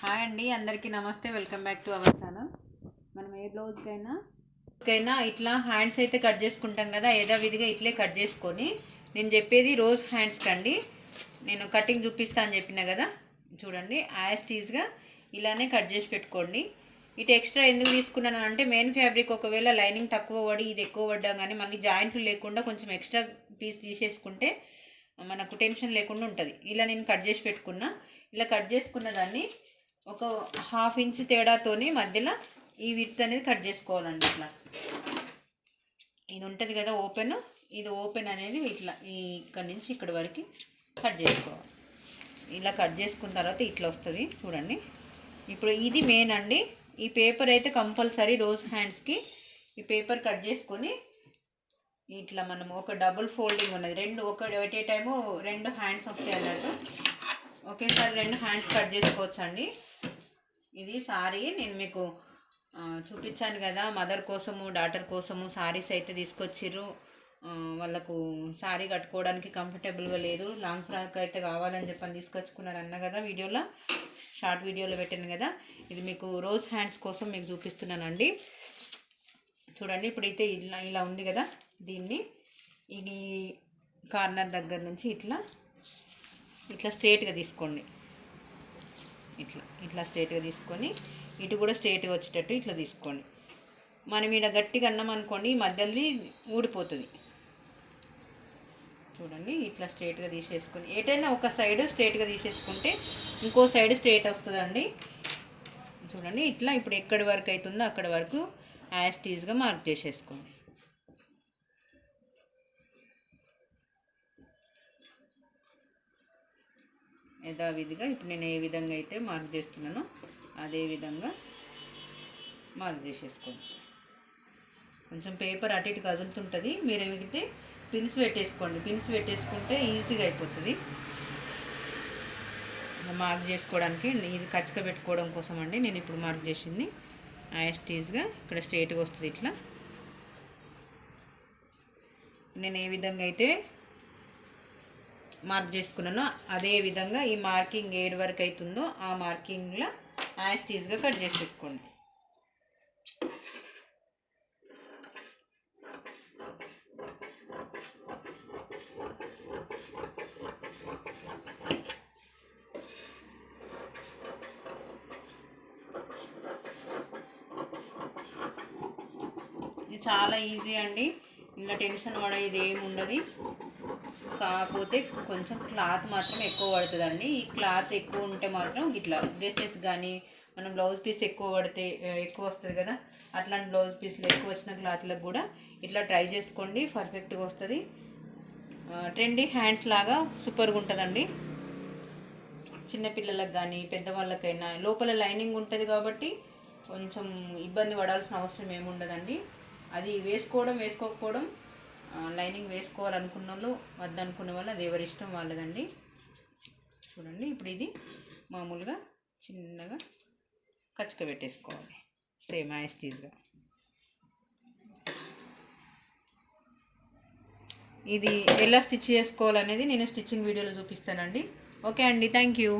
Hi అండి, అందరికీ నమస్తే. Welcome back to our channel. మనం ఏ బ్లౌజ్కైనా ఇట్లా హ్యాండ్స్ అయితే కట్ చేసుకుంటాం కదా, యథావిధిగా ఇట్లే కట్ చేసుకొని, నేను చెప్పేది రోజ్ హ్యాండ్స్కి అండి. నేను కటింగ్ చూపిస్తా అని చెప్పిన కదా, చూడండి యాస్టీస్గా ఇలానే కట్ చేసి పెట్టుకోండి. ఇటు ఎక్స్ట్రా ఎందుకు తీసుకున్నాను అంటే, మెయిన్ ఫ్యాబ్రిక్ ఒకవేళ లైనింగ్ తక్కువ పడి ఇది ఎక్కువ పడ్డా కానీ మళ్ళీ జాయింట్లు లేకుండా కొంచెం ఎక్స్ట్రా పీస్ తీసేసుకుంటే మనకు టెన్షన్ లేకుండా ఉంటుంది. ఇలా నేను కట్ చేసి పెట్టుకున్నా. ఇలా కట్ చేసుకున్న దాన్ని ఒక ½ ఇంచ్ తేడాతోని మధ్యలో ఈ విడ్త్ అనేది కట్ చేసుకోవాలండి. ఇట్లా ఇది ఉంటుంది కదా ఓపెన్, ఇది ఓపెన్ అనేది ఇట్లా ఇక్కడి నుంచి ఇక్కడి వరకు కట్ చేసుకోవాలి. ఇలా కట్ చేసుకున్న తర్వాత ఇట్లా వస్తుంది చూడండి. ఇప్పుడు ఇది మెయిన్ అండి. ఈ పేపర్ అయితే కంపల్సరీ రోజ్ హ్యాండ్స్కి ఈ పేపర్ కట్ చేసుకొని ఇట్లా మనం ఒక డబుల్ ఫోల్డింగ్ ఉన్నది, ఒకటే టైము 2 హ్యాండ్స్ వస్తాయి అన్నట్టు. ఒకేసారి 2 హ్యాండ్స్ కట్ చేసుకోవచ్చు అండి. ఇది సారీ నేను మీకు చూపించాను కదా, మదర్ కోసము డాటర్ కోసము సారీస్ అయితే తీసుకొచ్చిర్రు. వాళ్ళకు సారీ కట్టుకోవడానికి కంఫర్టబుల్గా లేదు, లాంగ్ ఫ్రాక్ అయితే కావాలని చెప్పని తీసుకొచ్చుకున్నారు అన్న కదా, వీడియోలో షార్ట్ వీడియోలో పెట్టాను కదా. ఇది మీకు రోజ్ హ్యాండ్స్ కోసం మీకు చూపిస్తున్నానండి. చూడండి ఇప్పుడైతే ఇలా ఉంది కదా, దీన్ని ఇది కార్నర్ దగ్గర నుంచి ఇట్లా స్ట్రేట్గా తీసుకోండి. ఇట్లా స్ట్రేట్గా తీసుకొని ఇటు కూడా స్ట్రేట్గా వచ్చేటట్టు ఇట్లా తీసుకోండి. మనం ఇక్కడ గట్టిగా అన్నాం అనుకోండి, ఈ మధ్యలో ఊడిపోతుంది. చూడండి ఇట్లా స్ట్రేట్గా తీసేసుకొని, ఏటైనా ఒక సైడ్ స్ట్రేట్గా తీసేసుకుంటే ఇంకో సైడ్ స్ట్రేట్ వస్తుందండి. చూడండి ఇట్లా ఇప్పుడు ఎక్కడి వరకు అవుతుందో అక్కడి వరకు యాస్టీస్గా మార్క్ చేసేసుకోండి. యథావిధిగా ఇప్పుడు నేను ఏ విధంగా అయితే మార్క్ చేస్తున్నానో అదే విధంగా మార్క్ చేసేసుకోండి. కొంచెం పేపర్ అటు ఇటు కదులుతుంటుంది, మీరు ఎగితే పిన్స్ పెట్టేసుకోండి. పిన్స్ పెట్టేసుకుంటే ఈజీగా అయిపోతుంది మార్క్ చేసుకోవడానికి. ఇది కచ్చక పెట్టుకోవడం కోసం అండి నేను ఇప్పుడు మార్క్ చేసింది. యాస్టీస్గా ఇక్కడ స్ట్రేట్గా వస్తుంది. ఇట్లా నేను ఏ విధంగా అయితే మార్క్ చేసుకున్నానో అదే విధంగా ఈ మార్కింగ్ ఏడు వరకు అవుతుందో ఆ మార్కింగ్లో యాస్టీస్గా కట్ చేసేసుకోండి. ఇది చాలా ఈజీ అండి, ఇలా టెన్షన్ పడేది ఏమి ఉండదు. కాకపోతే కొంచెం క్లాత్ మాత్రం ఎక్కువ పడుతుందండి. ఈ క్లాత్ ఎక్కువ ఉంటే మాత్రం ఇట్లా డ్రెస్సెస్ కానీ మనం బ్లౌజ్ పీస్ ఎక్కువ వస్తుంది కదా, అట్లాంటి బ్లౌజ్ పీస్లు ఎక్కువ వచ్చిన క్లాత్లకు కూడా ఇట్లా ట్రై చేసుకోండి, పర్ఫెక్ట్గా వస్తుంది. ట్రెండీ హ్యాండ్స్ లాగా సూపర్గా ఉంటుందండి. చిన్నపిల్లలకు కానీ పెద్దవాళ్ళకైనా లోపల లైనింగ్ ఉంటుంది కాబట్టి కొంచెం ఇబ్బంది పడాల్సిన అవసరం ఏముండదండి. అది వేసుకోకపోవడం లైనింగ్ వేసుకోవాలనుకున్న వాళ్ళు వద్దనుకునే వాళ్ళు అది ఎవరి ఇష్టం వాళ్ళదండి. చూడండి ఇప్పుడు ఇది మామూలుగా చిన్నగా కచ్చక పెట్టేసుకోవాలి, సేమ్ యాస్టీస్గా. ఇది ఎలా స్టిచ్ చేసుకోవాలనేది నేను స్టిచ్చింగ్ వీడియోలో చూపిస్తానండి. ఓకే అండి, థ్యాంక్ యూ.